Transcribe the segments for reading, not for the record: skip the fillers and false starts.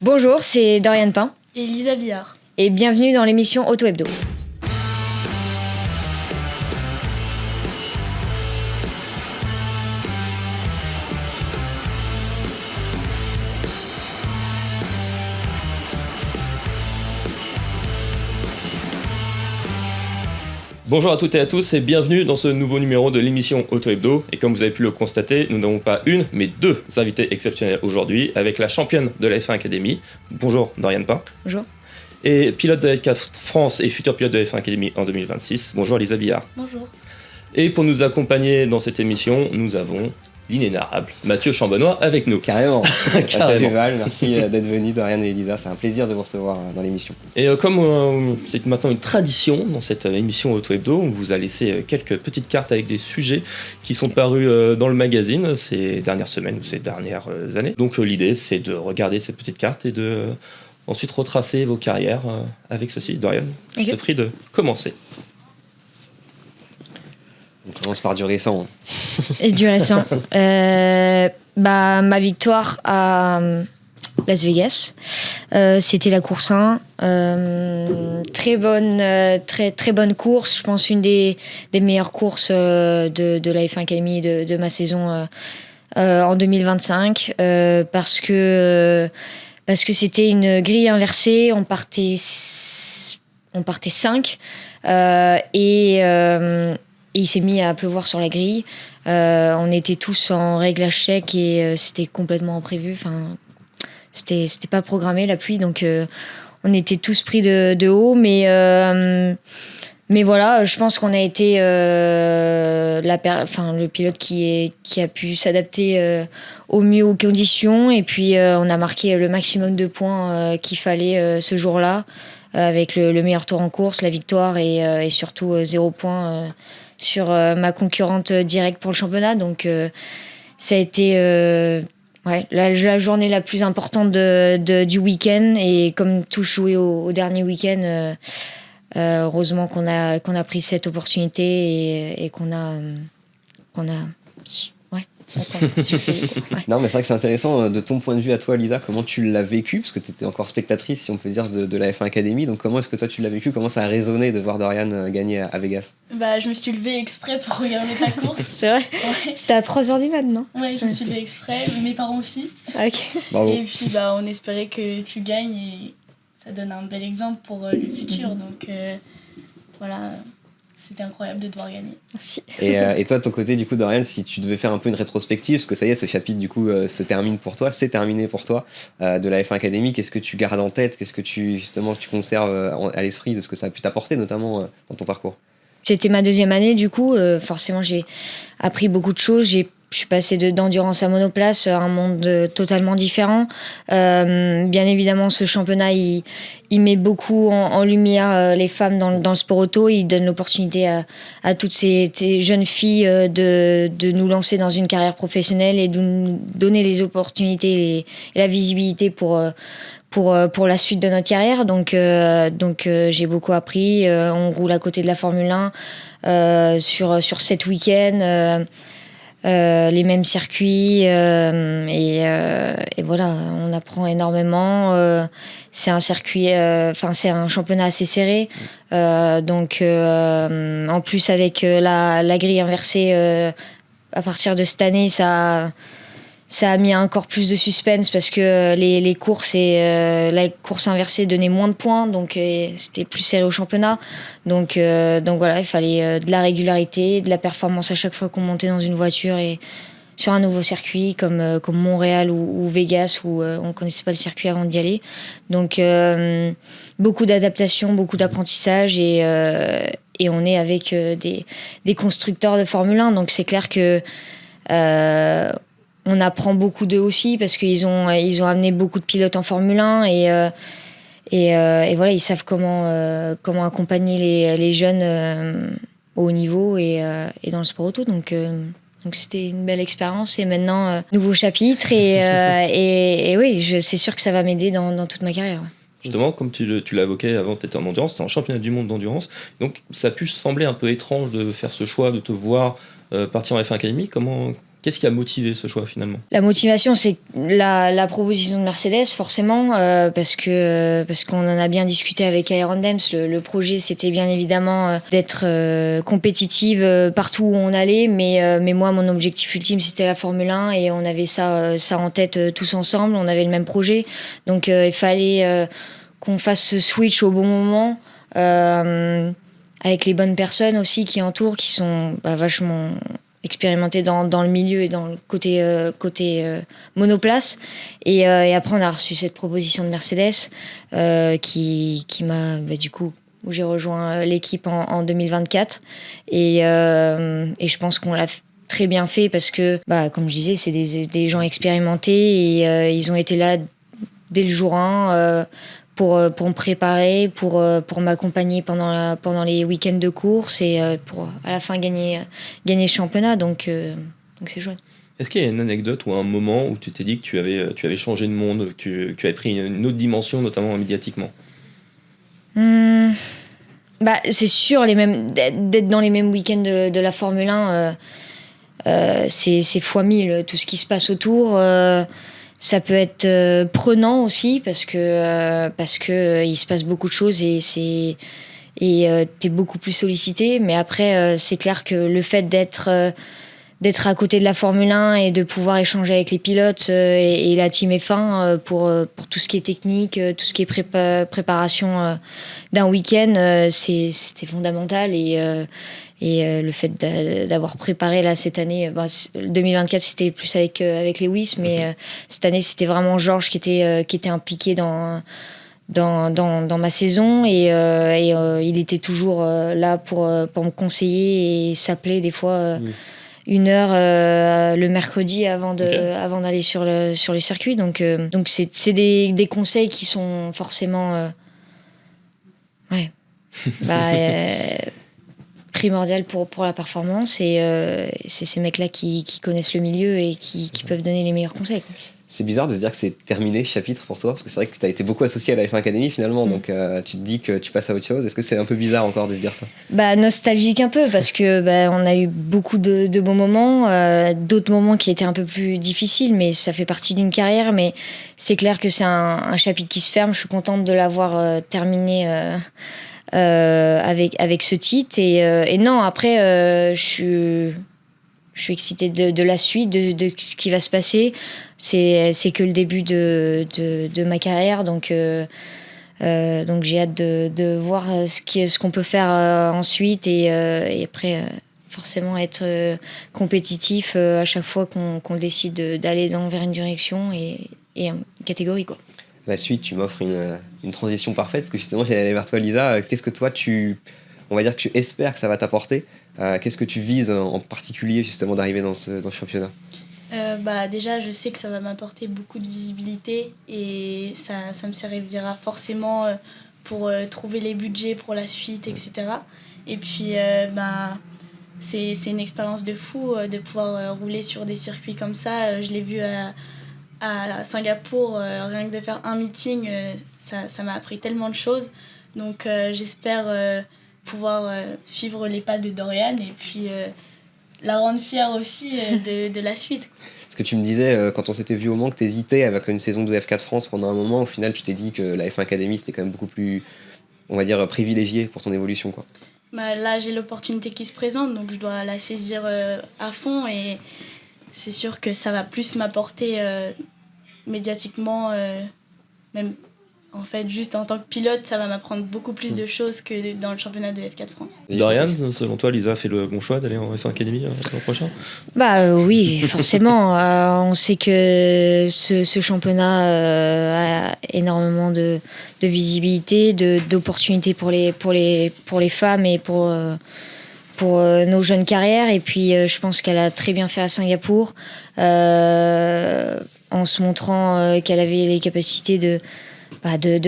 Bonjour, c'est Dorian Pain et Lisa Billard. Et bienvenue dans l'émission Auto Hebdo. Bonjour à toutes et à tous et bienvenue dans ce nouveau numéro de l'émission Auto Hebdo. Et comme vous avez pu le constater, nous n'avons pas une, mais deux invités exceptionnels aujourd'hui avec la championne de la F1 Academy. Bonjour Dorian Pain. Bonjour. Et pilote de la F4 France et futur pilote de la F1 Academy en 2026. Bonjour Lisa Billard. Bonjour. Et pour nous accompagner dans cette émission, nous avons l'inénarrable Mathieu Chambonnois avec nous. Carrément. Carrément. Merci d'être venu, Dorian et Elisa. C'est un plaisir de vous recevoir dans l'émission. Et comme c'est maintenant une tradition dans cette émission Auto Hebdo, on vous a laissé quelques petites cartes avec des sujets qui sont parus dans le magazine ces dernières semaines ou ces dernières années. Donc l'idée, c'est de regarder ces petites cartes et de ensuite retracer vos carrières avec ceci. Dorian, je te prie de commencer. On commence par du récent. Et du récent. Ma victoire à Las Vegas, c'était la course 1. Très bonne course. Je pense une des meilleures courses de la F1 Academy de ma saison en 2025. Parce que c'était une grille inversée. On partait 5. Et il s'est mis à pleuvoir sur la grille. On était tous en réglage sec et c'était complètement imprévu. Enfin, c'était pas programmé la pluie, donc on était tous pris de haut. Mais voilà, je pense qu'on a été le pilote qui a pu s'adapter au mieux aux conditions. Et puis on a marqué le maximum de points qu'il fallait ce jour-là, avec le meilleur tour en course, la victoire et surtout 0 points sur ma concurrente directe pour le championnat. Donc ça a été la journée la plus importante du week-end. Et comme tout jouait au dernier week-end, heureusement qu'on a pris cette opportunité et qu'on a Non, mais c'est vrai que c'est intéressant de ton point de vue à toi, Lisa, comment tu l'as vécu, parce que tu étais encore spectatrice, si on peut dire, de la F1 Academy. Donc comment est-ce que toi tu l'as vécu, comment ça a résonné de voir Dorian gagner à Vegas? Je me suis levée exprès pour regarder ta course. C'est vrai? Ouais. C'était à 3h du mat', non? Ouais, je me suis levée exprès, mes parents aussi. Ok. Bravo. Et puis on espérait que tu gagnes et ça donne un bel exemple pour le futur. Donc voilà, c'était incroyable de devoir gagner. Merci. Et toi, de ton côté, du coup, Dorian, si tu devais faire un peu une rétrospective, parce que ça y est, ce chapitre, du coup, se termine pour toi, c'est terminé pour toi, de la F1 Academy, qu'est-ce que tu gardes en tête? Qu'est-ce que tu conserves à l'esprit de ce que ça a pu t'apporter, notamment dans ton parcours? C'était ma 2e année, du coup. Forcément, j'ai appris beaucoup de choses. Je suis passée d'endurance à monoplace, un monde totalement différent. Bien évidemment, ce championnat, il met beaucoup en lumière les femmes dans le sport auto. Il donne l'opportunité à toutes ces jeunes filles de nous lancer dans une carrière professionnelle et de nous donner les opportunités et la visibilité pour la suite de notre carrière. Donc j'ai beaucoup appris. On roule à côté de la Formule 1 sur 7 week-ends. Les mêmes circuits et voilà, on apprend énormément. C'est un circuit, c'est un championnat assez serré. Donc en plus avec la grille inversée à partir de cette année, ça a mis encore plus de suspense parce que les courses et la course inversée donnaient moins de points, donc c'était plus serré au championnat. Donc voilà, il fallait de la régularité, de la performance à chaque fois qu'on montait dans une voiture et sur un nouveau circuit comme Montréal ou Vegas où on connaissait pas le circuit avant d'y aller. Donc beaucoup d'adaptation, beaucoup d'apprentissage et on est avec des constructeurs de Formule 1, donc c'est clair que on apprend beaucoup d'eux aussi parce qu'ils ont amené beaucoup de pilotes en Formule 1 et voilà, ils savent comment accompagner les jeunes au haut niveau et dans le sport auto. Donc c'était une belle expérience et maintenant nouveau chapitre et oui, c'est sûr que ça va m'aider dans toute ma carrière. Justement, comme tu l'as évoqué avant, tu étais en endurance, tu étais en championnat du monde d'endurance, donc ça a pu sembler un peu étrange de faire ce choix, de te voir partir en F1 Academy. Qu'est-ce qui a motivé ce choix finalement? La motivation, c'est la proposition de Mercedes, forcément, parce qu'on en a bien discuté avec Iron Dems. Le projet, c'était bien évidemment d'être compétitive partout où on allait, mais moi, mon objectif ultime, c'était la Formule 1 et on avait ça en tête tous ensemble. On avait le même projet, donc il fallait qu'on fasse ce switch au bon moment, avec les bonnes personnes aussi qui entourent, qui sont vachement expérimenté dans le milieu et dans le côté monoplace. Et après, on a reçu cette proposition de Mercedes qui m'a, du coup, où j'ai rejoint l'équipe en 2024. Et je pense qu'on l'a très bien fait parce que, comme je disais, c'est des gens expérimentés et ils ont été là dès le jour 1 pour me préparer, pour m'accompagner pendant les week-ends de course et pour à la fin gagner le championnat. Donc c'est chouette. Est-ce qu'il y a une anecdote ou un moment où tu t'es dit que tu avais changé de monde, que tu avais pris une autre dimension, notamment médiatiquement? C'est sûr, d'être dans les mêmes week-ends de la Formule 1, c'est fois 1000. Tout ce qui se passe autour, ça peut être prenant aussi parce que il se passe beaucoup de choses et t'es beaucoup plus sollicité. Mais après, c'est clair que le fait d'être à côté de la Formule 1 et de pouvoir échanger avec les pilotes et la team F1 pour tout ce qui est technique, tout ce qui est préparation d'un week-end, c'était fondamental. Et le fait d'avoir préparé là cette année, 2024 c'était plus avec Lewis, mais cette année c'était vraiment Georges qui était impliqué dans ma saison et il était toujours là pour me conseiller et s'appeler des fois une heure le mercredi avant d'aller sur le circuit. Donc c'est des conseils qui sont forcément primordial pour la performance et c'est ces mecs-là qui connaissent le milieu et qui peuvent donner les meilleurs conseils, quoi. C'est bizarre de se dire que c'est terminé ce chapitre pour toi, parce que c'est vrai que tu as été beaucoup associé à la F1 Academy finalement, donc tu te dis que tu passes à autre chose. Est-ce que c'est un peu bizarre encore de se dire ça? Nostalgique un peu, parce que on a eu beaucoup de bons moments, d'autres moments qui étaient un peu plus difficiles, mais ça fait partie d'une carrière. Mais c'est clair que c'est un chapitre qui se ferme. Je suis contente de l'avoir terminé avec ce titre. Et non, après, je suis excitée de la suite, de ce qui va se passer. C'est que le début de ma carrière, donc j'ai hâte de voir ce qu'on peut faire ensuite et après forcément être compétitif à chaque fois qu'on décide d'aller vers une direction et une catégorie, quoi. La suite, tu m'offres une transition parfaite, parce que justement j'allais aller vers toi, Lisa. Qu'est-ce que toi on va dire que tu espères que ça va t'apporter? Qu'est-ce que tu vises en particulier justement d'arriver dans ce championnat? Déjà, je sais que ça va m'apporter beaucoup de visibilité et ça me servira forcément pour trouver les budgets pour la suite, etc. Et puis, c'est une expérience de fou de pouvoir rouler sur des circuits comme ça. Je l'ai vu à Singapour, rien que de faire un meeting, ça m'a appris tellement de choses. Donc, j'espère pouvoir suivre les pas de Dorian et puis la rendre fière aussi de la suite. Ce que tu me disais quand on s'était vu au Mans, que tu hésitais avec une saison de F4 France pendant un moment, au final tu t'es dit que la F1 Academy c'était quand même beaucoup plus, on va dire, privilégié pour ton évolution, quoi. Là j'ai l'opportunité qui se présente, donc je dois la saisir à fond et c'est sûr que ça va plus m'apporter médiatiquement, même. En fait, juste en tant que pilote, ça va m'apprendre beaucoup plus de choses que dans le championnat de F4 France. Dorian, selon toi, Lisa a fait le bon choix d'aller en F1 Academy l'an prochain? Oui, forcément. On sait que ce championnat a énormément de visibilité, d'opportunités pour les femmes et pour nos jeunes carrières. Et puis, je pense qu'elle a très bien fait à Singapour, en se montrant qu'elle avait les capacités de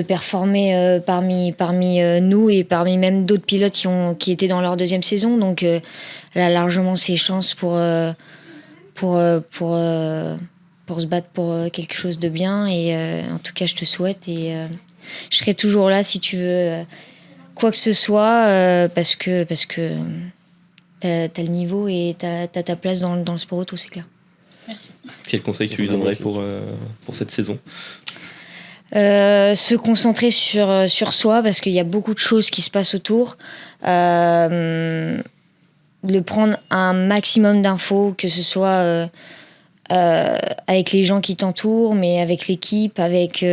performer parmi nous et parmi même d'autres pilotes qui étaient dans leur deuxième saison. Donc elle a largement ses chances pour se battre pour quelque chose de bien. Et en tout cas, je te souhaite et je serai toujours là si tu veux quoi que ce soit parce que t'as le niveau et t'as ta place dans le sport auto, c'est clair. Merci. Quel conseil tu lui donnerais pour cette saison? Se concentrer sur soi parce qu'il y a beaucoup de choses qui se passent autour. De prendre un maximum d'infos, que ce soit avec les gens qui t'entourent, mais avec l'équipe, avec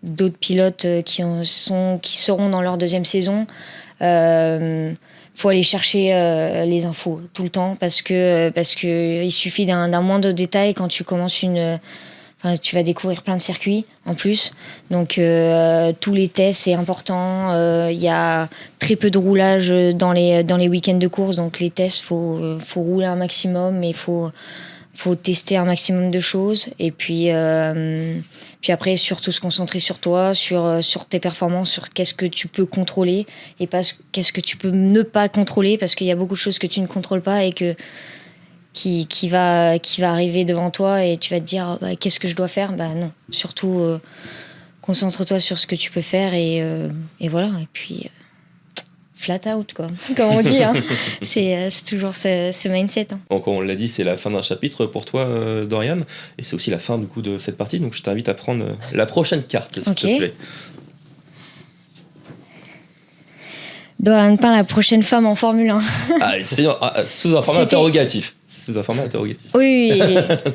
d'autres pilotes qui seront dans leur deuxième saison. Faut aller chercher les infos tout le temps parce que il suffit d'un moindre détail quand tu commences tu vas découvrir plein de circuits en plus. Donc tous les tests, c'est important. Il y a très peu de roulage dans les week-ends de course. Donc les tests, faut rouler un maximum, mais faut tester un maximum de choses. Et puis après, surtout se concentrer sur toi, sur tes performances, sur qu'est-ce que tu peux contrôler et pas qu'est-ce que tu peux ne pas contrôler, parce qu'il y a beaucoup de choses que tu ne contrôles pas et qui va arriver devant toi et tu vas te dire qu'est-ce que je dois faire. Non, surtout concentre-toi sur ce que tu peux faire et voilà. Et puis flat out, quoi, comme on dit, hein. C'est toujours ce mindset, hein. Donc, on l'a dit, c'est la fin d'un chapitre pour toi, Dorian, et c'est aussi la fin du coup de cette partie, donc je t'invite à prendre la prochaine carte, s'il te plaît. Dorian Pain, la prochaine femme en Formule 1. Sous un format interrogatif. Oui.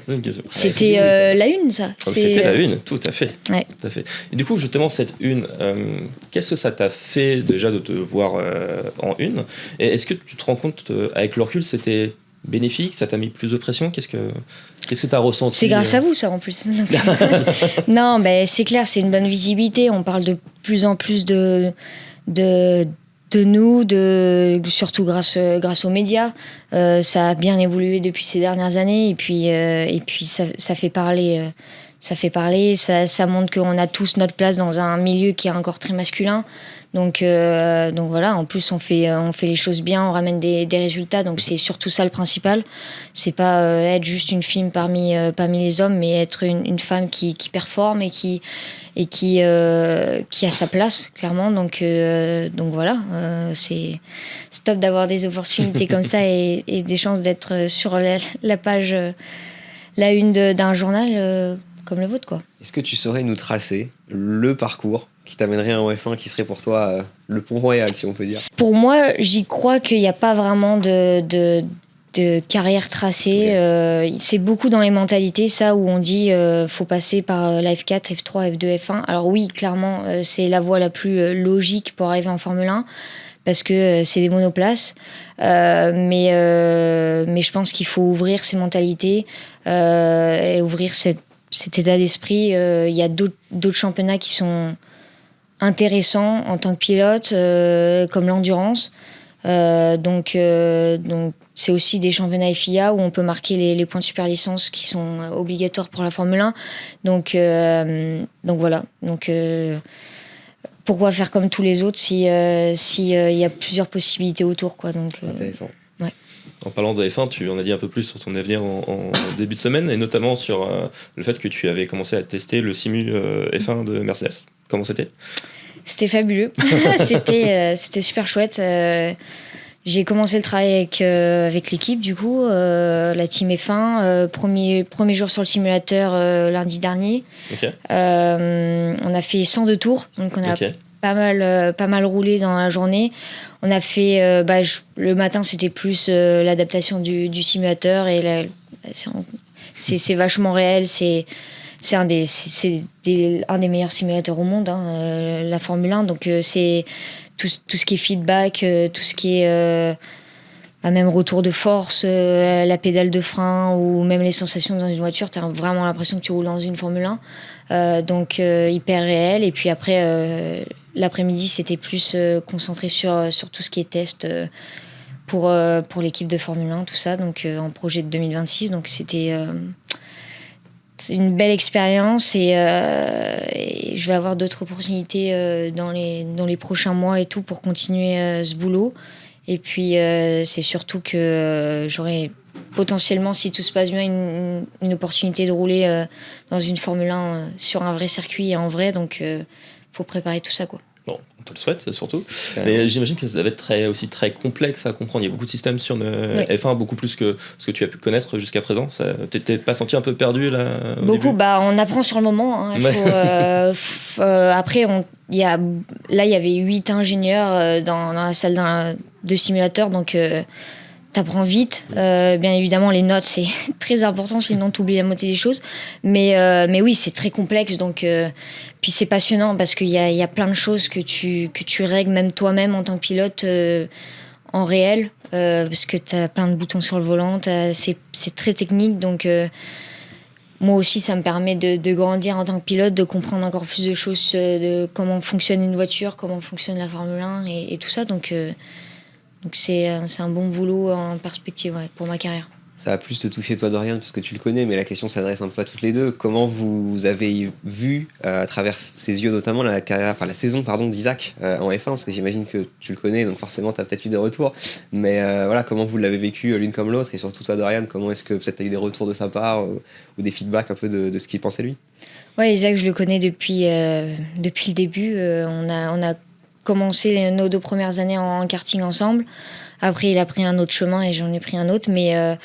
C'est une question. C'était la une, ça. C'était la une, tout à fait. Ouais. Tout à fait. Et du coup, justement, cette une, qu'est-ce que ça t'a fait déjà de te voir en une? Et est-ce que tu te rends compte, avec le recul, c'était bénéfique? Ça t'a mis plus de pression? Qu'est-ce que t'as ressenti? C'est grâce à vous, ça, en plus. Non, c'est clair, c'est une bonne visibilité. On parle de plus en plus de nous, surtout grâce aux médias. Ça a bien évolué depuis ces dernières années et puis ça fait parler. Ça montre qu'on a tous notre place dans un milieu qui est encore très masculin. Donc voilà, en plus on fait les choses bien, on ramène des résultats, donc c'est surtout ça le principal. C'est pas être juste une fille parmi les hommes, mais être une femme qui performe et qui a sa place, clairement. Donc voilà, c'est top d'avoir des opportunités comme ça et des chances d'être sur la page, la une d'un journal comme le vôtre, quoi. Est-ce que tu saurais nous tracer le parcours qui t'amènerait en F1, qui serait pour toi le pont royal, si on peut dire? Pour moi, j'y crois qu'il n'y a pas vraiment de carrière tracée. Okay. C'est beaucoup dans les mentalités, ça, où on dit faut passer par la F4, F3, F2, F1. Alors oui, clairement, c'est la voie la plus logique pour arriver en Formule 1, parce que c'est des monoplaces. Mais je pense qu'il faut ouvrir ces mentalités et ouvrir cet état d'esprit. Il y a d'autres championnats qui sont intéressants en tant que pilote, comme l'endurance. Donc c'est aussi des championnats FIA où on peut marquer les points de super licence qui sont obligatoires pour la Formule 1. Donc voilà. Donc pourquoi faire comme tous les autres si y a plusieurs possibilités autour, quoi. Donc intéressant. Ouais. En parlant de F1, tu en as dit un peu plus sur ton avenir en début de semaine, et notamment sur le fait que tu avais commencé à tester le simu F1 de Mercedes. Comment c'était? C'était fabuleux. C'était super chouette. J'ai commencé le travail avec l'équipe, du coup, la team F1. Premier jour sur le simulateur lundi dernier. Okay. On a fait 102 tours, donc on a pas mal roulé dans la journée. On a fait le matin, c'était plus l'adaptation du simulateur, et c'est vachement réel. C'est un des meilleurs simulateurs au monde, hein, la Formule 1. Donc c'est tout ce qui est feedback, tout ce qui est même retour de force, la pédale de frein, ou même les sensations dans une voiture. Tu as vraiment l'impression que tu roules dans une Formule 1. Donc hyper réel. Et puis après, l'après-midi, c'était plus concentré sur tout ce qui est test pour l'équipe de Formule 1, tout ça. Donc en projet de 2026. Donc c'est une belle expérience, et je vais avoir d'autres opportunités dans les prochains mois et tout, pour continuer ce boulot. Et puis c'est surtout que j'aurai potentiellement, si tout se passe bien, une opportunité de rouler dans une Formule 1 sur un vrai circuit et en vrai. Donc faut préparer tout ça, quoi. Bon, on te le souhaite surtout. Carrément. Mais j'imagine que ça va être aussi très complexe à comprendre. Il y a beaucoup de systèmes sur le F1, beaucoup plus que ce que tu as pu connaître jusqu'à présent. T'es pas senti un peu perdu là au Beaucoup, début on apprend sur le moment. Hein. Après, il y avait 8 ingénieurs dans la salle de simulateur, donc t'apprends vite. Bien évidemment, les notes, c'est très important, sinon t'oublies la moitié des choses. Mais oui, c'est très complexe, donc puis c'est passionnant parce qu'il y a plein de choses que tu règles même toi-même en tant que pilote en réel, parce que t'as plein de boutons sur le volant, c'est très technique, donc moi aussi, ça me permet de grandir en tant que pilote, de comprendre encore plus de choses de comment fonctionne une voiture, comment fonctionne la Formule 1 et tout ça. Donc c'est un bon boulot en perspective pour ma carrière. Ça va plus te toucher toi, Dorian, parce que tu le connais, mais la question s'adresse un peu à toutes les deux. Comment vous avez vu, à travers ses yeux notamment, la saison d'Isaac en F1, parce que j'imagine que tu le connais, donc forcément tu as peut-être eu des retours. Mais voilà, comment vous l'avez vécu l'une comme l'autre, et surtout toi, Dorian, comment est-ce que peut-être tu as eu des retours de sa part ou des feedbacks un peu de ce qu'il pensait lui? Ouais, Isaac, je le connais depuis le début. On a commencé nos 2 premières années en karting ensemble. Après, il a pris un autre chemin et j'en ai pris un autre. Mais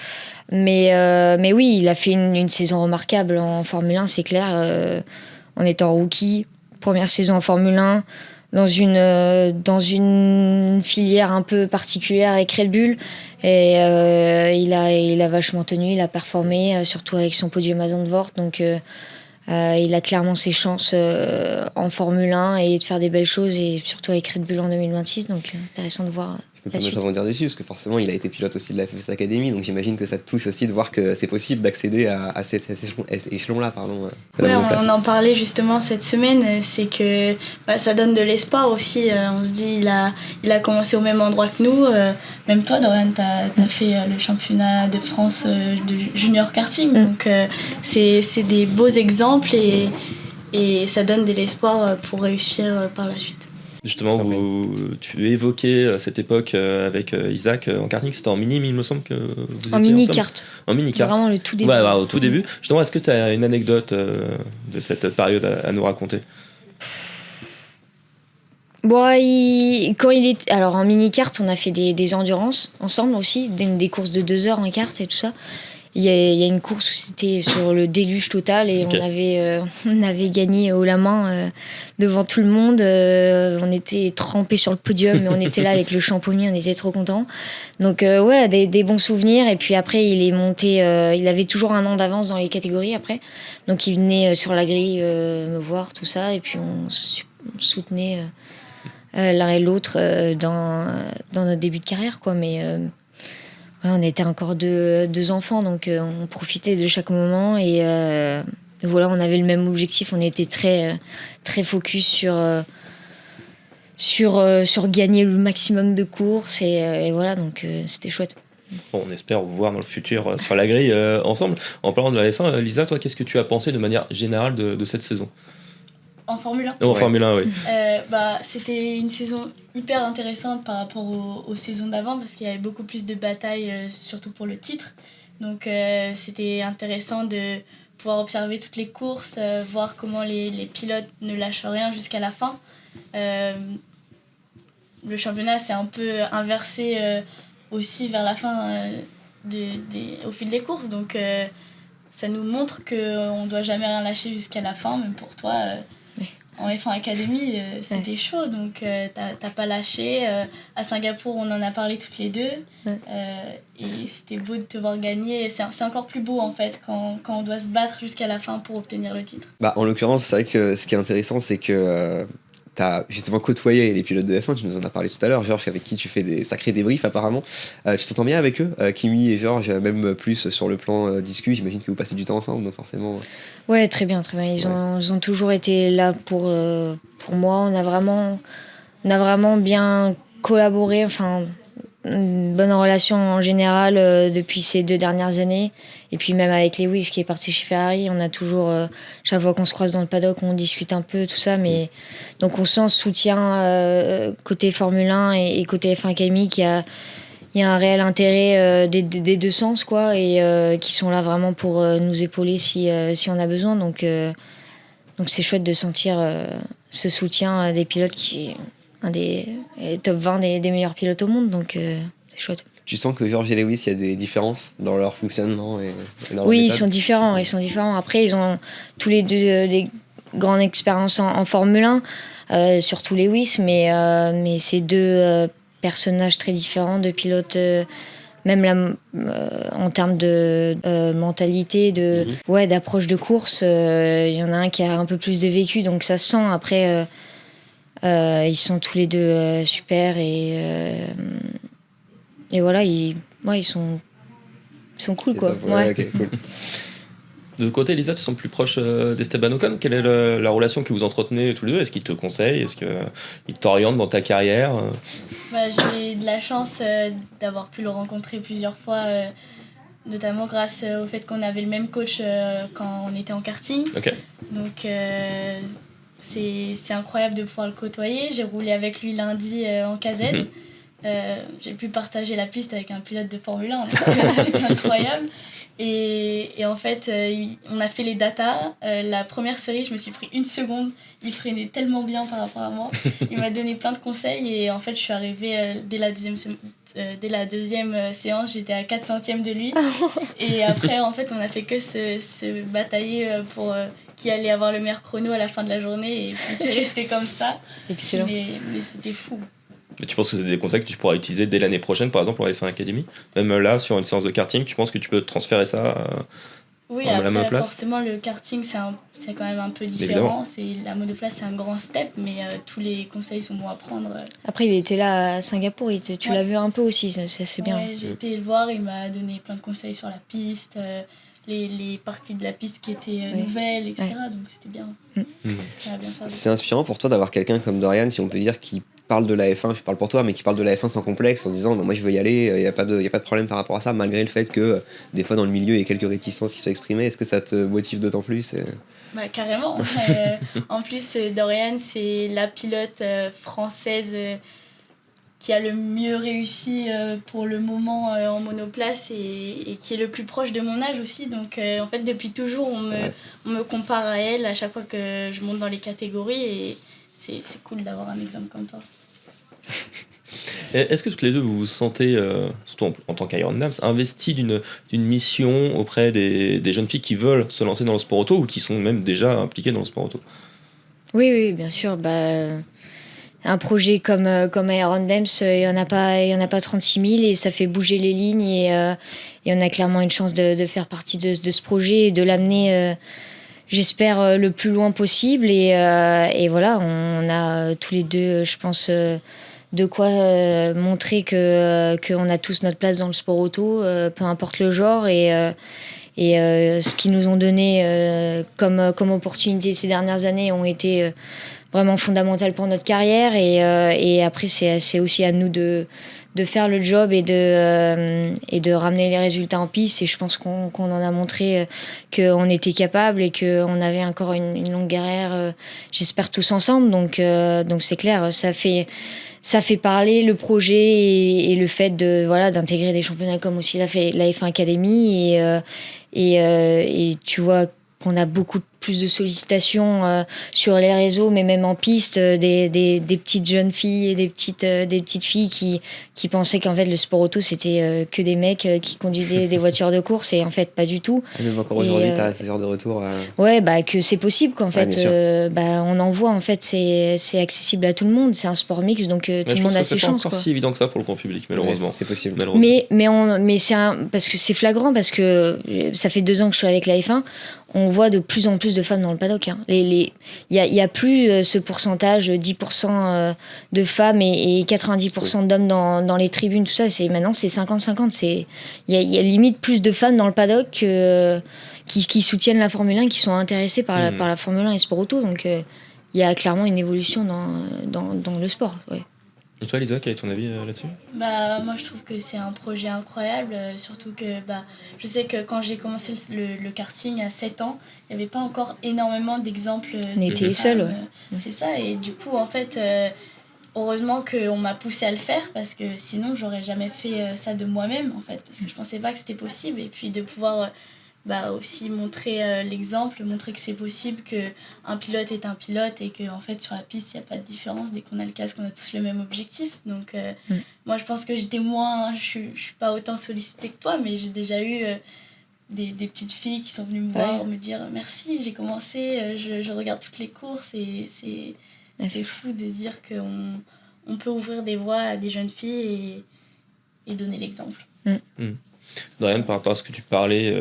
oui, il a fait une saison remarquable en Formule 1, c'est clair. En étant rookie, première saison en Formule 1, dans une filière un peu particulière avec Red Bull. Et il a vachement tenu, il a performé, surtout avec son podium à Zandvoort. Donc il a clairement ses chances en Formule 1 et de faire des belles choses, et surtout avec Red Bull en 2026. Donc intéressant de voir Je peux la pas suite. me dire dessus, parce que forcément il a été pilote aussi de la FS Academy, donc j'imagine que ça te touche aussi de voir que c'est possible d'accéder à cet échelon-là. De la Ouais, même place. on en parlait justement cette semaine, c'est que ça donne de l'espoir aussi. On se dit, il a commencé au même endroit que nous. Même toi, Dorian, t'as fait le championnat de France de junior karting. Donc c'est des beaux exemples et ça donne de l'espoir pour réussir par la suite. Justement, tu évoquais cette époque avec Isaac en karting, c'était en mini, il me semble que vous étiez En mini-kart. En mini-kart. Vraiment le tout début. Ouais, au tout début. Justement, est-ce que tu as une anecdote de cette période à nous raconter? Bon, alors en mini-kart, on a fait des endurances ensemble aussi, des courses de 2 heures en kart et tout ça. Il y a une course où c'était sur le déluge total et Ok. on avait gagné haut la main devant tout le monde. On était trempés sur le podium, mais on était là avec le champomis, on était trop contents. Donc ouais, des bons souvenirs. Et puis après, il est monté, il avait toujours un an d'avance dans les catégories après. Donc il venait sur la grille me voir, tout ça. Et puis on soutenait l'un et l'autre dans notre début de carrière, quoi. Mais ouais, on était encore deux enfants, donc on profitait de chaque moment et voilà, on avait le même objectif. On était très très focus sur gagner le maximum de courses et voilà, donc c'était chouette. Bon, on espère vous voir dans le futur sur la grille ensemble. En parlant de la F1, Lisa, toi, qu'est-ce que tu as pensé de manière générale de cette saison? En Formule 1 En Formule 1, oui. C'était une saison hyper intéressante par rapport aux saisons d'avant parce qu'il y avait beaucoup plus de batailles, surtout pour le titre. Donc c'était intéressant de pouvoir observer toutes les courses, voir comment les pilotes ne lâchent rien jusqu'à la fin. Le championnat s'est un peu inversé aussi vers la fin au fil des courses. Donc ça nous montre qu'on ne doit jamais rien lâcher jusqu'à la fin, même pour toi. En F1 Academy, c'était chaud, donc t'as pas lâché. À Singapour, on en a parlé toutes les deux. Et c'était beau de te voir gagner. C'est encore plus beau, en fait, quand on doit se battre jusqu'à la fin pour obtenir le titre. En l'occurrence, c'est vrai que ce qui est intéressant, c'est que tu as justement côtoyé les pilotes de F1, tu nous en as parlé tout à l'heure, Georges, avec qui tu fais des sacrés débriefs apparemment. Tu t'entends bien avec eux, Kimi et Georges, même plus sur le plan discu, j'imagine que vous passez du temps ensemble, donc forcément... Ouais, très bien, très bien. Ils ont toujours été là pour moi. On a vraiment bien collaboré, enfin, une bonne relation en général depuis ces 2 dernières années. Et puis même avec Lewis qui est parti chez Ferrari, on a toujours, chaque fois qu'on se croise dans le paddock, on discute un peu, tout ça. Mais donc on sent ce soutien côté Formule 1 et côté F1 Academy il y a un réel intérêt des deux sens, quoi, et qui sont là vraiment pour nous épauler si on a besoin. Donc c'est chouette de sentir ce soutien des pilotes qui est un des top 20 des meilleurs pilotes au monde, donc c'est chouette. Tu sens que George et Lewis, il y a des différences dans leur fonctionnement et dans leur Oui, méthode? ils sont différents. Après, ils ont tous les deux des grandes expériences en Formule 1, surtout Lewis, mais c'est deux personnages très différents, deux pilotes, même en termes de mentalité, d'approche de course. Il y en a un qui a un peu plus de vécu, donc ça se sent. Après, ils sont tous les deux super et voilà, ils sont cool, C'est quoi. top, ouais, ok, cool. De l'autre côté, Elisa, tu sens plus proche d'Esteban Ocon. Quelle est la relation que vous entretenez tous les deux? Est-ce qu'il te conseille? Est-ce qu'il t'oriente dans ta carrière? J'ai de la chance d'avoir pu le rencontrer plusieurs fois, notamment grâce au fait qu'on avait le même coach quand on était en karting. Ok. Donc c'est incroyable de pouvoir le côtoyer. J'ai roulé avec lui lundi en KZ. J'ai pu partager la piste avec un pilote de Formule 1, donc c'est incroyable. Et en fait, on a fait les datas. La première série, je me suis pris 1 seconde. Il freinait tellement bien par rapport à moi. Il m'a donné plein de conseils. Et en fait, je suis arrivée dès la deuxième séance, j'étais à 4 centièmes de lui. Et après, en fait, on a fait que se batailler pour qui allait avoir le meilleur chrono à la fin de la journée. Et puis c'est resté comme ça. Excellent. Mais c'était fou. Mais tu penses que c'est des conseils que tu pourras utiliser dès l'année prochaine, par exemple, en F1 Academy? Même là, sur une séance de karting, tu penses que tu peux transférer ça Oui, à la même après, place? forcément, le karting, c'est quand même un peu Évidemment. différent. La monoplace, c'est un grand step, mais tous les conseils sont bons à prendre. Après, il était là à Singapour, tu Ouais. l'as vu un peu aussi, c'est bien. Ouais, j'ai été le voir, il m'a donné plein de conseils sur la piste, les parties de la piste qui étaient nouvelles, etc. Donc c'était bien. Ça a bien servi. C'est inspirant pour toi d'avoir quelqu'un comme Dorian, si on peut dire, qui parle de la F1, je parle pour toi, mais qui parle de la F1 sans complexe, en disant moi je veux y aller, il n'y a pas de problème par rapport à ça, malgré le fait que des fois dans le milieu il y a quelques réticences qui soient exprimées. Est-ce que ça te motive d'autant plus Bah, carrément. En plus, Dorian, c'est la pilote française qui a le mieux réussi pour le moment en monoplace et qui est le plus proche de mon âge aussi. Donc en fait, depuis toujours, on me compare à elle à chaque fois que je monte dans les catégories et c'est cool d'avoir un exemple comme toi. Est-ce que toutes les deux vous vous sentez, surtout en tant qu'Iron Dams, investis d'une mission auprès des jeunes filles qui veulent se lancer dans le sport auto ou qui sont même déjà impliquées dans le sport auto? Oui, bien sûr. Un projet comme Iron Dams, il y en a pas 36 000 et ça fait bouger les lignes et on a clairement une chance de faire partie de ce projet et de l'amener, j'espère, le plus loin possible. Et voilà, on a tous les deux, je pense, de quoi montrer qu'on a tous notre place dans le sport auto, peu importe le genre. Et ce qu'ils nous ont donné comme opportunité ces dernières années ont été vraiment fondamentales pour notre carrière. Et après, c'est aussi à nous de faire le job et de ramener les résultats en piste. Et je pense qu'on en a montré qu'on était capable et qu'on avait encore une longue carrière, j'espère, tous ensemble. Donc c'est clair, ça fait parler le projet et le fait d'intégrer des championnats comme aussi la F1 Academy et tu vois qu'on a beaucoup plus de sollicitations sur les réseaux, mais même en piste, des petites jeunes filles et des petites filles qui pensaient qu'en fait le sport auto c'était que des mecs qui conduisaient des voitures de course et en fait pas du tout. Même encore aujourd'hui, tu as ce genre de retour Ouais, que c'est possible qu'en fait, on en voit, en fait, c'est accessible à tout le monde, c'est un sport mix, donc tout le monde a ses chances. C'est pas encore si évident que ça pour le grand public, malheureusement. C'est possible. Mais parce que c'est flagrant, parce que ça fait 2 ans que je suis avec la F1, on voit de plus en plus de femmes dans le paddock. Il y a plus ce pourcentage, 10% de femmes et 90% d'hommes dans les tribunes, tout ça. Maintenant, c'est 50-50. Il y a limite plus de femmes dans le paddock qui soutiennent la Formule 1, qui sont intéressées par la Formule 1 et le sport auto. Donc, il y a clairement une évolution dans le sport. Ouais. Et toi, Lisa, quel est ton avis là-dessus? Moi, je trouve que c'est un projet incroyable, surtout que je sais que quand j'ai commencé le karting à 7 ans, il n'y avait pas encore énormément d'exemples. On était les seuls, ouais. C'est ça, et du coup, en fait, heureusement qu'on m'a poussé à le faire, parce que sinon, j'aurais jamais fait ça de moi-même, en fait, parce que je pensais pas que c'était possible, et puis de pouvoir aussi montrer l'exemple, montrer que c'est possible, qu'un pilote est un pilote et qu'en fait sur la piste il n'y a pas de différence. Dès qu'on a le casque, on a tous le même objectif. Donc moi je pense que je suis pas autant sollicitée que toi, mais j'ai déjà eu des petites filles qui sont venues me voir, me dire merci, j'ai commencé, je regarde toutes les courses et c'est fou de se dire qu'on peut ouvrir des voies à des jeunes filles et donner l'exemple. Dorian, par rapport à ce que tu parlais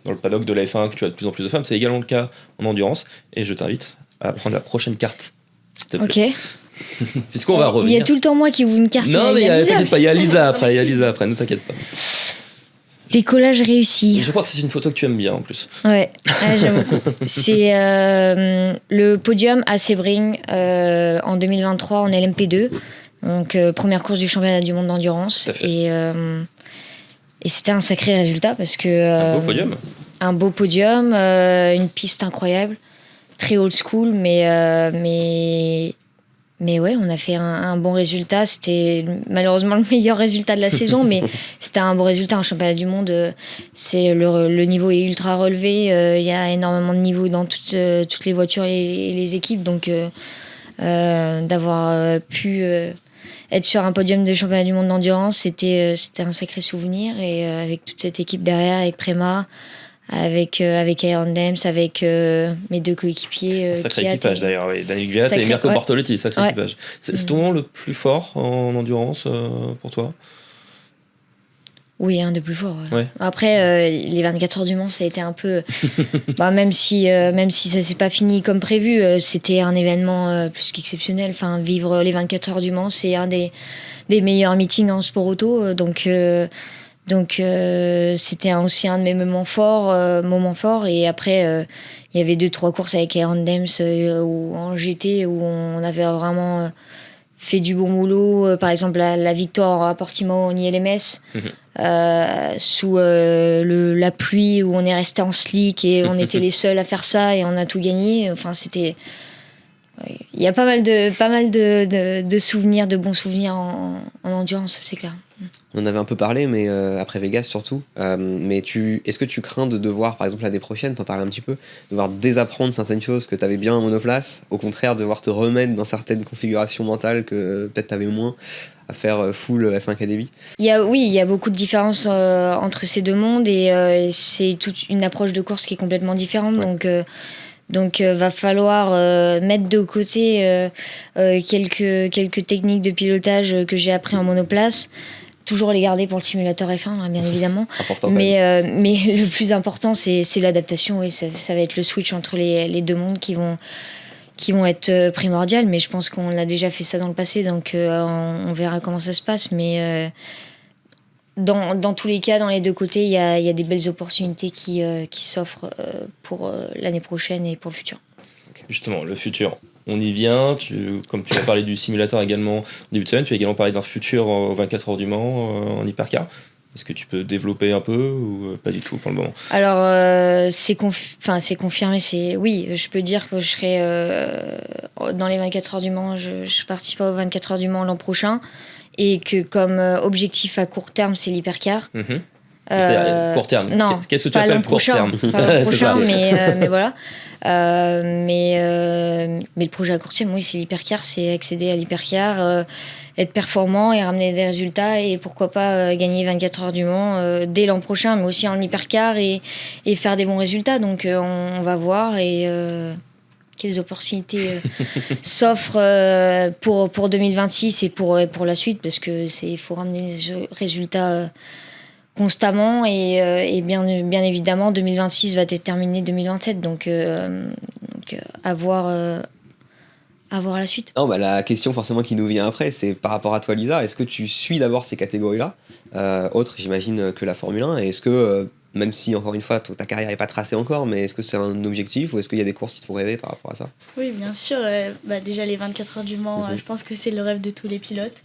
dans le paddock de la F1, que tu as de plus en plus de femmes, c'est également le cas en endurance. Et je t'invite à prendre la prochaine carte, s'il te plaît. Ok. Puisqu'on va revenir. Il y a tout le temps moi qui ouvre une carte. Non, mais t'inquiète pas, il y a Lisa après, ne t'inquiète pas. Décollage réussi. Je crois que c'est une photo que tu aimes bien en plus. Ouais, j'aime beaucoup. C'est le podium à Sebring en 2023 en LMP2. Donc, première course du championnat du monde d'endurance. Tout à fait. Et c'était un sacré résultat parce que. Un beau podium. Un beau podium, une piste incroyable, très old school, mais ouais, on a fait un bon résultat. C'était malheureusement le meilleur résultat de la saison, mais c'était un bon résultat. Un championnat du monde, c'est le niveau est ultra relevé. Il y a énormément de niveaux dans toutes les voitures et les équipes, donc d'avoir pu être sur un podium de championnat du monde d'endurance, c'était un sacré souvenir. Et avec toute cette équipe derrière, avec Prema, avec Aaron Dems, avec mes deux coéquipiers. Sacré équipage d'ailleurs, oui. Daniel Gviat et Mirko Bortoletti, sacré équipage. C'est ton moment le plus fort en endurance pour toi ? Oui, un des plus forts. Ouais. Après, les 24 heures du Mans, ça a été un peu... même si ça s'est pas fini comme prévu, c'était un événement plus qu'exceptionnel. Enfin, vivre les 24 heures du Mans, c'est un des meilleurs meetings en sport auto. Donc c'était aussi un de mes moments forts. Et après, il y avait 2-3 courses avec Aaron Dems ou en GT où on avait vraiment... fait du bon boulot, par exemple la victoire à Portimao en ILMS, sous la pluie où on est resté en slick et on était les seuls à faire ça et on a tout gagné. Enfin, c'était... Il y a pas mal de souvenirs, de bons souvenirs en endurance, c'est clair. On en avait un peu parlé, mais après Vegas surtout. Mais est-ce que tu crains de devoir, par exemple l'année prochaine, t'en parlais un petit peu, devoir désapprendre certaines choses que t'avais bien en monoplace, au contraire devoir te remettre dans certaines configurations mentales que peut-être t'avais moins à faire full F1 Academy? Il y a beaucoup de différences entre ces deux mondes et c'est toute une approche de course qui est complètement différente. Ouais. Donc va falloir mettre de côté quelques techniques de pilotage que j'ai appris en monoplace. Toujours les garder pour le simulateur F1, bien évidemment. Mais le plus important, c'est l'adaptation. Et ça va être le switch entre les deux mondes qui vont être primordiales. Mais je pense qu'on a déjà fait ça dans le passé, donc on verra comment ça se passe. Mais dans tous les cas, dans les deux côtés, il y a des belles opportunités qui s'offrent pour l'année prochaine et pour le futur. Justement, le futur. On y vient, comme tu as parlé du simulateur également au début de semaine, tu as également parlé d'un futur aux 24 heures du Mans en hypercar. Est-ce que tu peux développer un peu ou pas du tout pour le moment ? Alors, c'est confirmé. Oui, je peux dire que je serai dans les 24 heures du Mans, je participe aux 24 heures du Mans l'an prochain et que comme objectif à court terme, c'est l'hypercar. C'est-à-dire court terme. Non, qu'est-ce que tu appelles court terme ? Pas l'an prochain, mais voilà. Mais le projet à court terme, oui, c'est l'hypercar, c'est accéder à l'hypercar, être performant et ramener des résultats et pourquoi pas gagner 24 heures du Mans dès l'an prochain, mais aussi en hypercar et faire des bons résultats. Donc on va voir et quelles opportunités s'offrent pour 2026 et pour la suite, parce que il faut ramener des résultats constamment et bien évidemment 2026 va déterminer 2027, donc à voir la suite. Non, la question forcément qui nous vient après, c'est par rapport à toi Lisa, est-ce que tu suis d'abord ces catégories-là, autres j'imagine que la Formule 1, et est-ce que même si encore une fois ta carrière n'est pas tracée encore, mais est-ce que c'est un objectif ou est-ce qu'il y a des courses qui te font rêver par rapport à ça? Oui, bien sûr, déjà les 24 heures du Mans, je pense que c'est le rêve de tous les pilotes.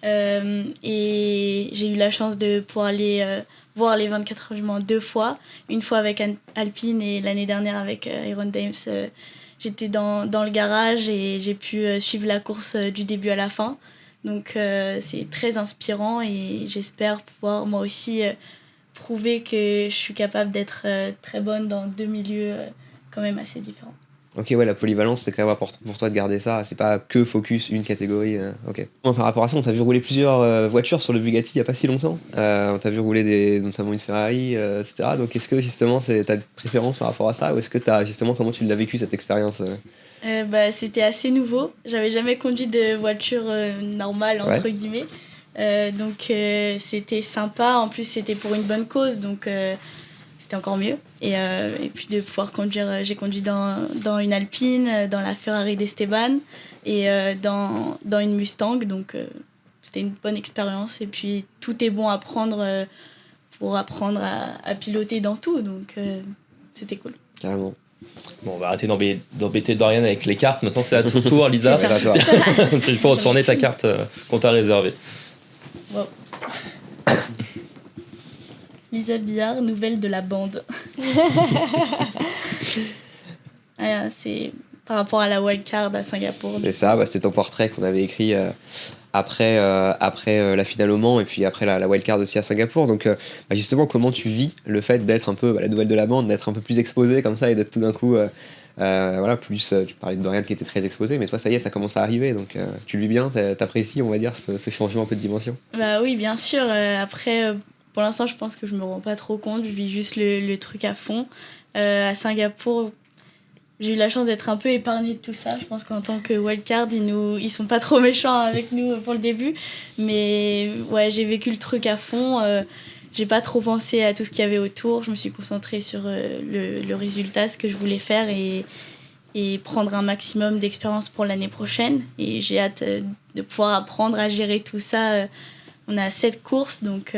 Et j'ai eu la chance de pouvoir aller voir les 24 heures du Mans 2 fois. Une fois avec Alpine et l'année dernière avec Aaron Dems. J'étais dans le garage et j'ai pu suivre la course du début à la fin. Donc c'est très inspirant et j'espère pouvoir moi aussi prouver que je suis capable d'être très bonne dans 2 milieux quand même assez différents. Ok, ouais, la polyvalence, c'est quand même important pour toi de garder ça. C'est pas que focus une catégorie. Ok. Bon, par rapport à ça, on t'a vu rouler plusieurs voitures sur le Bugatti il y a pas si longtemps. On t'a vu rouler notamment une Ferrari, etc. Donc, est-ce que justement, t'as une préférence par rapport à ça, ou est-ce que comment tu l'as vécu cette expérience C'était assez nouveau. J'avais jamais conduit de voiture normale, entre guillemets. Donc c'était sympa. En plus, c'était pour une bonne cause. Donc c'était encore mieux. Et puis de pouvoir conduire, j'ai conduit dans une Alpine, dans la Ferrari d'Esteban et dans une Mustang. Donc c'était une bonne expérience. Et puis tout est bon à prendre pour apprendre à piloter dans tout. Donc c'était cool. Carrément. Bon, on va arrêter d'embêter Dorian avec les cartes. Maintenant, c'est à ton tour, Lisa. C'est à toi. Tu peux retourner ta carte qu'on t'a réservée. Wow. Lisa Billard, nouvelle de la bande. C'est par rapport à la wildcard à Singapour. C'est ça, c'était ton portrait qu'on avait écrit après la finale au Mans et puis après la wildcard aussi à Singapour. Donc justement, comment tu vis le fait d'être un peu la nouvelle de la bande, d'être un peu plus exposé comme ça et d'être tout d'un coup plus, tu parlais de Dorian qui était très exposé, mais toi ça y est, ça commence à arriver, donc tu le vis bien, t'apprécies, on va dire, ce changement un peu de dimension. Bah oui, bien sûr. Après, pour l'instant, je pense que je me rends pas trop compte, je vis juste le truc à fond. À Singapour, j'ai eu la chance d'être un peu épargnée de tout ça. Je pense qu'en tant que wildcard, ils sont pas trop méchants avec nous pour le début. Mais ouais, j'ai vécu le truc à fond. J'ai pas trop pensé à tout ce qu'il y avait autour. Je me suis concentrée sur le résultat, ce que je voulais faire et prendre un maximum d'expérience pour l'année prochaine. Et j'ai hâte de pouvoir apprendre à gérer tout ça. On a 7 courses, donc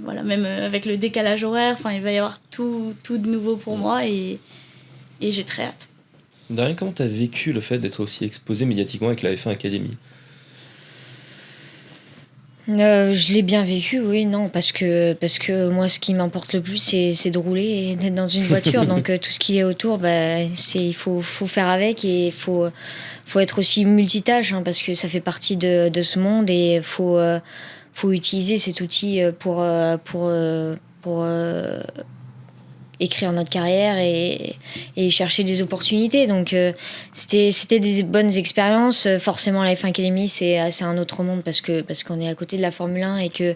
voilà, même avec le décalage horaire, il va y avoir tout de nouveau pour moi et j'ai très hâte. Dorian, comment tu as vécu le fait d'être aussi exposé médiatiquement avec la F1 Academy ? Je l'ai bien vécu, oui, non, parce que moi, ce qui m'importe le plus, c'est de rouler et d'être dans une voiture. Donc, tout ce qui est autour, il faut faire avec et il faut être aussi multitâche, parce que ça fait partie de ce monde et il faut utiliser cet outil pour écrire notre carrière et chercher des opportunités. Donc, c'était des bonnes expériences. Forcément, la F1 Academy, c'est un autre monde parce qu'on est à côté de la Formule 1 et que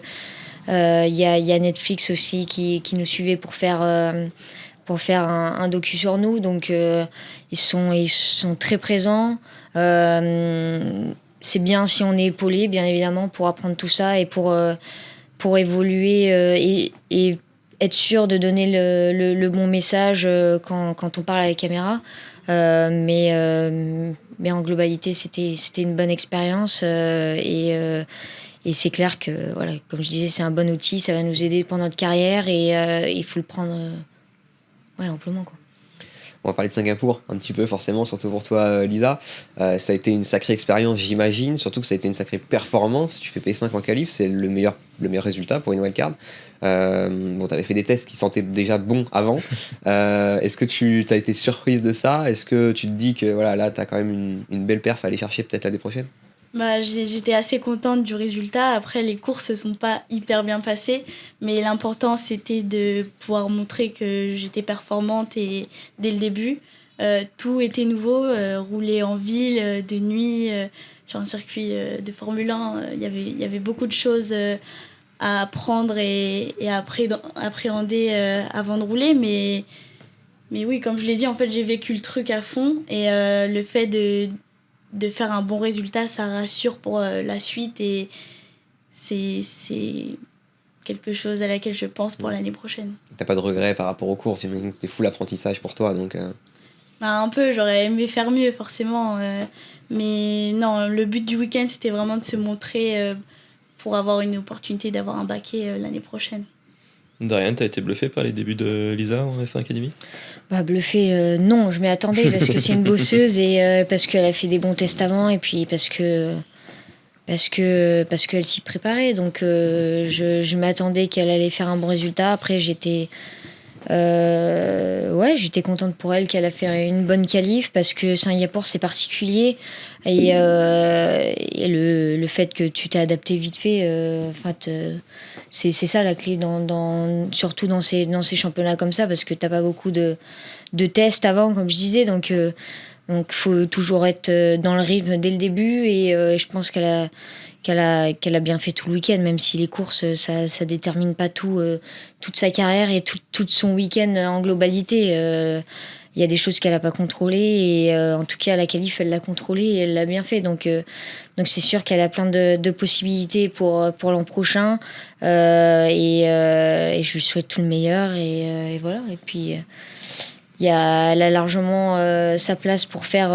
y a Netflix aussi qui nous suivait pour faire un docu sur nous. Donc, ils sont très présents. C'est bien si on est épaulé, bien évidemment, pour apprendre tout ça et pour évoluer et être sûr de donner le bon message quand on parle à la caméra. Mais en globalité, c'était une bonne expérience. Et c'est clair que, voilà, comme je disais, c'est un bon outil. Ça va nous aider pendant notre carrière et il faut le prendre amplement, quoi. On va parler de Singapour un petit peu, forcément, surtout pour toi, Lisa. Ça a été une sacrée expérience, j'imagine, surtout que ça a été une sacrée performance. Tu fais P5 en qualif, c'est le meilleur résultat pour une wildcard. Tu avais fait des tests qui sentaient déjà bons avant. Est-ce que tu as été surprise de ça ? Est-ce que tu te dis que voilà, là, tu as quand même une belle perf à aller chercher peut-être l'année prochaine ? J'étais assez contente du résultat. Après, les courses ne sont pas hyper bien passées, mais l'important, c'était de pouvoir montrer que j'étais performante et dès le début. Tout était nouveau, rouler en ville, de nuit, sur un circuit de Formule 1. Il y avait beaucoup de choses à apprendre et à appréhender avant de rouler. Mais oui, comme je l'ai dit, en fait, j'ai vécu le truc à fond et le fait de faire un bon résultat, ça rassure pour la suite et c'est quelque chose à laquelle je pense pour l'année prochaine. T'as pas de regrets par rapport aux courses ? J'imagine que c'était full apprentissage pour toi, donc... Un peu, j'aurais aimé faire mieux forcément, mais non, le but du week-end, c'était vraiment de se montrer pour avoir une opportunité d'avoir un baquet l'année prochaine. Dorian, t'as été bluffé par les débuts de Lisa en F1 Academy ? Bluffé, non, je m'y attendais parce que c'est une bosseuse et parce qu'elle a fait des bons tests avant et puis parce qu'elle s'y préparait. Donc je m'attendais qu'elle allait faire un bon résultat. Après, j'étais Ouais, j'étais contente pour elle qu'elle a fait une bonne qualif parce que Singapour c'est particulier et le fait que tu t'es adapté vite fait, c'est ça la clé surtout dans ces championnats comme ça parce que t'as pas beaucoup de tests avant comme je disais donc faut toujours être dans le rythme dès le début et je pense qu'elle a bien fait tout le week-end, même si les courses, ça détermine pas toute sa carrière et tout son week-end en globalité. Il y a des choses qu'elle a pas contrôlées et en tout cas, la qualif, elle l'a contrôlée et elle l'a bien fait. Donc c'est sûr qu'elle a plein de possibilités pour l'an prochain et je lui souhaite tout le meilleur et voilà. Et puis, elle a largement sa place pour faire...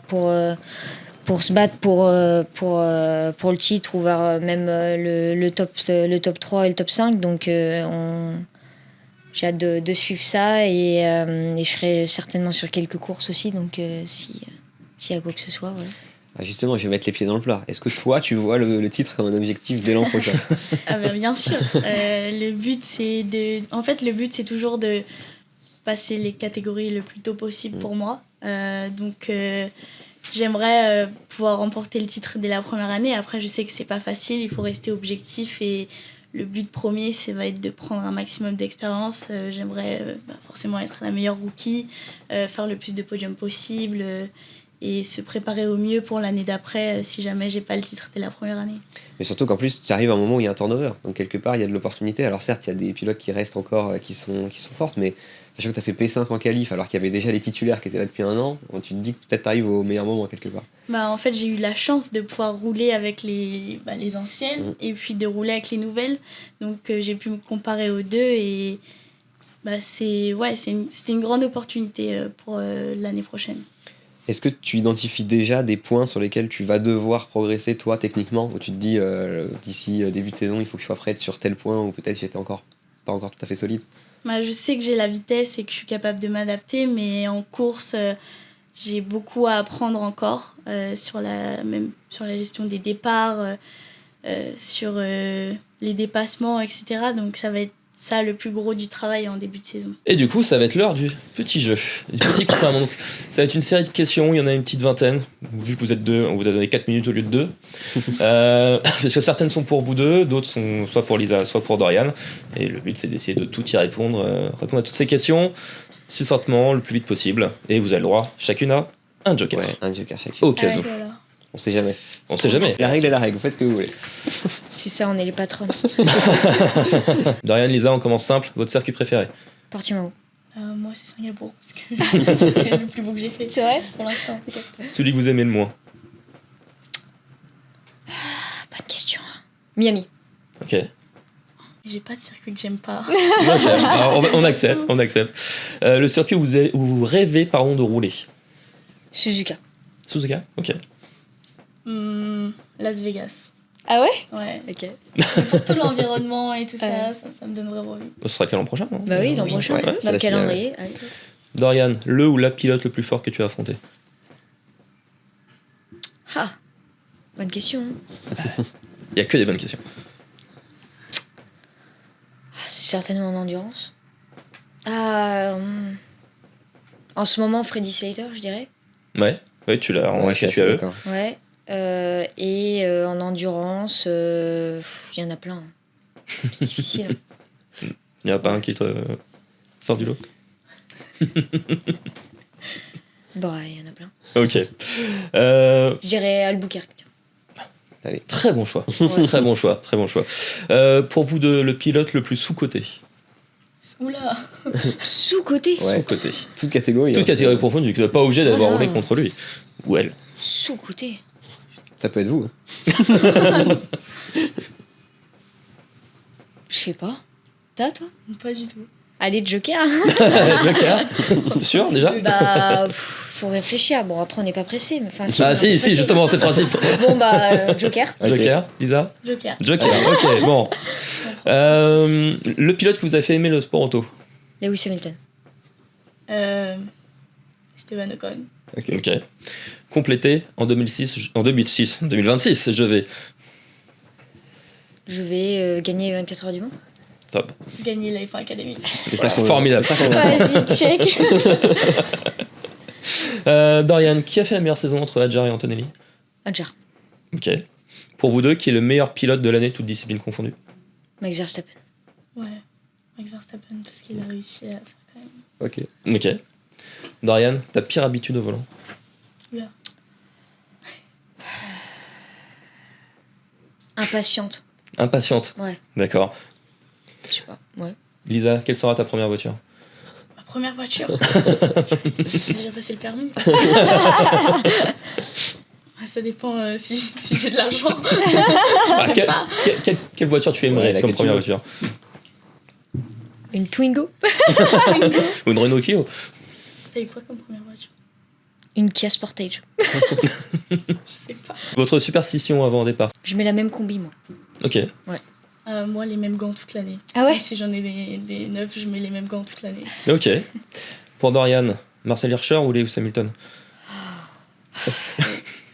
pour se battre pour le titre ou vers même le top 3 et le top 5. Donc j'ai hâte de suivre ça et je serai certainement sur quelques courses aussi. Donc s'il y a quoi que ce soit, ouais. Ah, justement, je vais mettre les pieds dans le plat. Est-ce que toi, tu vois le titre comme un objectif dès l'an prochain? Ah ben, bien sûr. Le but, c'est toujours de passer les catégories le plus tôt possible pour moi. Donc... j'aimerais pouvoir remporter le titre dès la première année. Après, je sais que c'est pas facile, il faut rester objectif et le but premier, va être de prendre un maximum d'expérience. J'aimerais forcément être la meilleure rookie, faire le plus de podiums possible et se préparer au mieux pour l'année d'après si jamais j'ai pas le titre dès la première année. Mais surtout qu'en plus, tu arrives à un moment où il y a un turnover. Donc quelque part, il y a de l'opportunité. Alors certes, il y a des pilotes qui restent encore, qui sont fortes, mais sachant que tu as fait P5 en qualif alors qu'il y avait déjà les titulaires qui étaient là depuis un an, tu te dis que peut-être tu arrives au meilleur moment quelque part. En fait, j'ai eu la chance de pouvoir rouler avec les anciennes et puis de rouler avec les nouvelles. Donc j'ai pu me comparer aux deux et c'était une grande opportunité pour l'année prochaine. Est-ce que tu identifies déjà des points sur lesquels tu vas devoir progresser toi techniquement, où tu te dis d'ici début de saison il faut que je sois prête sur tel point ou peut-être j'étais pas encore tout à fait solide? Je sais que j'ai la vitesse et que je suis capable de m'adapter, mais en course j'ai beaucoup à apprendre encore sur la gestion des départs, sur les dépassements, etc. Donc ça va être ça le plus gros du travail en début de saison. Et du coup, ça va être l'heure du petit jeu, du petit contrat. Donc, ça va être une série de questions, il y en a une petite vingtaine. Vu que vous êtes deux, on vous a donné 4 minutes au lieu de 2. Parce que certaines sont pour vous deux, d'autres sont soit pour Lisa, soit pour Dorian. Et le but, c'est d'essayer de tout y répondre, répondre à toutes ces questions succinctement, le plus vite possible. Et vous avez le droit, chacune à un joker. Ouais, un joker chacune. Au cas où. Voilà. On sait jamais. On sait jamais. La règle est la règle, vous faites ce que vous voulez. C'est ça, on est les patronnes. Dorian, Lisa, on commence simple. Votre circuit préféré? Portimao. Moi, c'est Singapour, parce que c'est le plus beau que j'ai fait. C'est vrai? Pour l'instant. Celui que vous aimez le moins? Bonne question. Miami. Ok. J'ai pas de circuit que j'aime pas. Ok. Alors, on accepte. Le circuit où vous rêvez de rouler? Suzuka. Suzuka? Ok. Las Vegas. Ah ouais? Ouais. Ok. Pour tout l'environnement et tout ça me donne vraiment envie. Ce sera que l'an prochain, non? Bah oui, l'an Oui. prochain. Ouais, c'est Dans le la finale, calendrier. Ouais. Dorian, le ou la pilote le plus fort que tu as affronté? Ah, bonne question. Il n'y a que des bonnes questions. C'est certainement en endurance. En ce moment, Freddy Slater, je dirais. Ouais, tu l'as en Ouais, je suis tu assez as d'accord. Ouais. Et en endurance, il y en a plein. C'est difficile. Il n'y en a pas un qui te sort du lot? Bon, il y en a plein. Ok. Je dirais Albuquerque. tiens. Très bon choix. Ouais. Très bon choix. Pour vous deux, le pilote le plus sous-coté? Oula. Sous-côté. Ouais. Sous-coté. Toute catégorie. Toute hein, catégorie confondue, tu n'es pas obligé d'avoir Voilà. roulé contre lui. Ou elle. Sous-côté. Ça peut être vous. Je sais pas. T'as, toi? Pas du tout. Allez, Joker. Joker. T'es sûr déjà? Bah, faut réfléchir. Bon, après, on n'est pas pressé. Mais enfin, Ah on est si, pressé. justement, c'est le principe. Bon, bah, Joker. Ok. Joker, Lisa? Joker. Joker, ok, bon. Le pilote que vous a fait aimer le sport auto? Lewis Hamilton. Esteban Ocon. Ok. Complété en 2026, je vais. Je vais gagner 24 heures du Mans. Top. Gagner la F1 Academy. C'est ça qu'on Formidable. c'est ça qu'on veut. Vas-y, check. Dorian, qui a fait la meilleure saison entre Adjar et Antonelli? Adjar. Ok. Pour vous deux, qui est le meilleur pilote de l'année, toutes disciplines confondues? Max Verstappen. Ouais, Max Verstappen, parce qu'il a réussi à faire quand même. Ok. Ok. Dorian, ta pire habitude au volant? Oula. Impatiente. Impatiente. Ouais. D'accord. Je sais pas. Ouais. Lisa, quelle sera ta première voiture? Ma première voiture. J'ai déjà passé le permis. Ça dépend si j'ai de l'argent. Ah, quelle voiture tu aimerais Ouais, comme laquelle première tu veux. voiture? Une Twingo. Ou une Renault Clio? T'as eu quoi comme première voiture? Une Kia Sportage. Je sais pas. Votre superstition avant départ? Je mets la même combi, moi. Ok. Moi, les mêmes gants toute l'année. Ah ouais? Même si j'en ai des neufs, je mets les mêmes gants toute l'année. Ok. Pour Dorian, Marcel Hirscher ou Lewis Hamilton?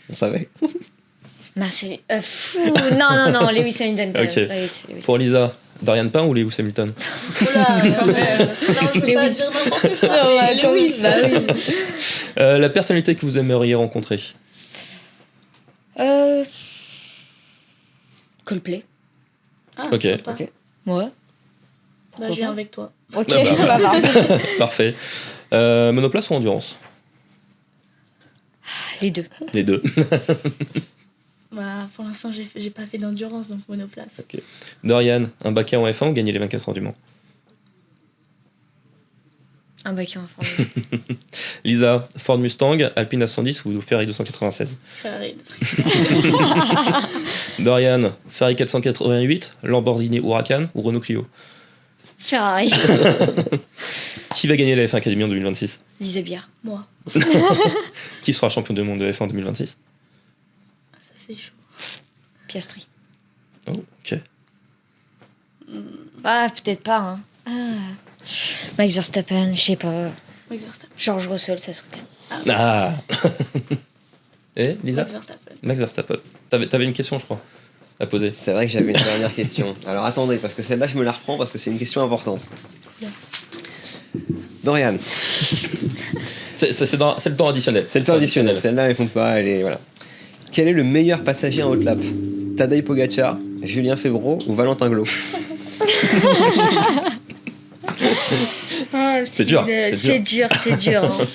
On savait. Marcel. Non, Lewis Hamilton. quand Ok. même. Lewis. Pour Lisa, Dorian Pain ou Lewis Hamilton? Oula, non, je veux pas Lewis. dire n'importe quoi. Ah ouais, mais quand Lewis. même, bah oui. La personnalité que vous aimeriez rencontrer? Coldplay. Ah, Ok. sympa. Ok. Ouais. Bah, je viens avec toi. Ok, Ah bah. bah, bah. Parfait. Monoplace ou endurance? Les deux. Les deux. Bah, pour l'instant, j'ai pas fait d'endurance, donc monoplace. Dorian, un baquet en F1 ou gagner les 24 heures du Mans? Un baquet en forme. Lisa, Ford Mustang, Alpine A110 ou Ferrari 296? Ferrari. Dorian, Ferrari 488, Lamborghini Huracan ou Renault Clio? Ferrari. Qui va gagner la F1 Academy en 2026? Lisa Bière. Moi, Qui sera champion du monde de F1 en 2026? ça c'est chaud. Piastri. Oh, ok. Ah, peut-être pas, hein. Ah. Max Verstappen, je sais pas. Max Verstappen. George Russell, ça serait bien. Ah. Et Lisa? Max Verstappen. Max Verstappen. T'avais une question, je crois, à poser. C'est vrai que j'avais une dernière question. Alors attendez, parce que celle-là, je me la reprends parce que c'est une question importante. Bien. Dorian, C'est le temps additionnel. c'est le temps additionnel. Celle-là, elle compte pas. Elle est, voilà. Quel est le meilleur passager en haute lap? Tadej Pogacar, Julien Febvre ou Valentin Glo? C'est dur, C'est dur. Hein.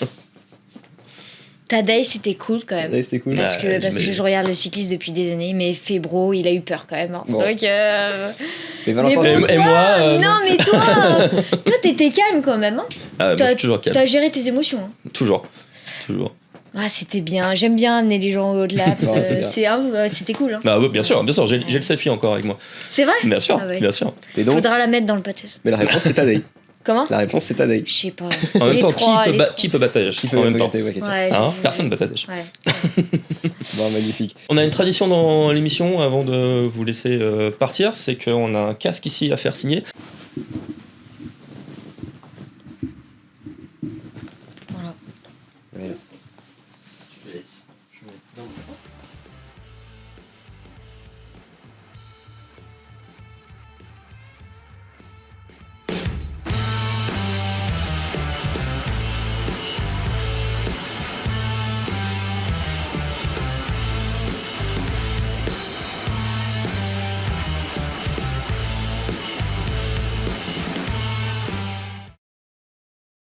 Tadej, c'était cool quand même. Tadej, c'était cool. Parce Ouais, que je regarde le cyclisme depuis des années, mais Febro, il a eu peur quand même. Hein. Bon. Donc, Mais Valentin, mais bon, Et moi, non, mais toi, t'étais calme quand même. Hein. moi, je suis toujours calme. T'as géré tes émotions. Hein. Toujours. Ah, c'était bien. J'aime bien amener les gens au laps. Ouais, c'est bien. C'était cool. Hein. Ah ouais, bien sûr. J'ai le selfie encore avec moi. C'est vrai? Bien sûr, Ah ouais. bien sûr. et donc, Faudra la mettre dans le pâté. mais la réponse c'est Tadej. Comment? La réponse c'est Tadej. Je sais pas. En même Les temps, trois, les trois. qui peut battre Tadej Qui peut en même temps? Pogacar, ouais, ok. Ouais, Hein, je- personne ne bat Tadej. Ouais. Bon, magnifique. On a une tradition dans l'émission avant de vous laisser partir, c'est qu'on a un casque ici à faire signer.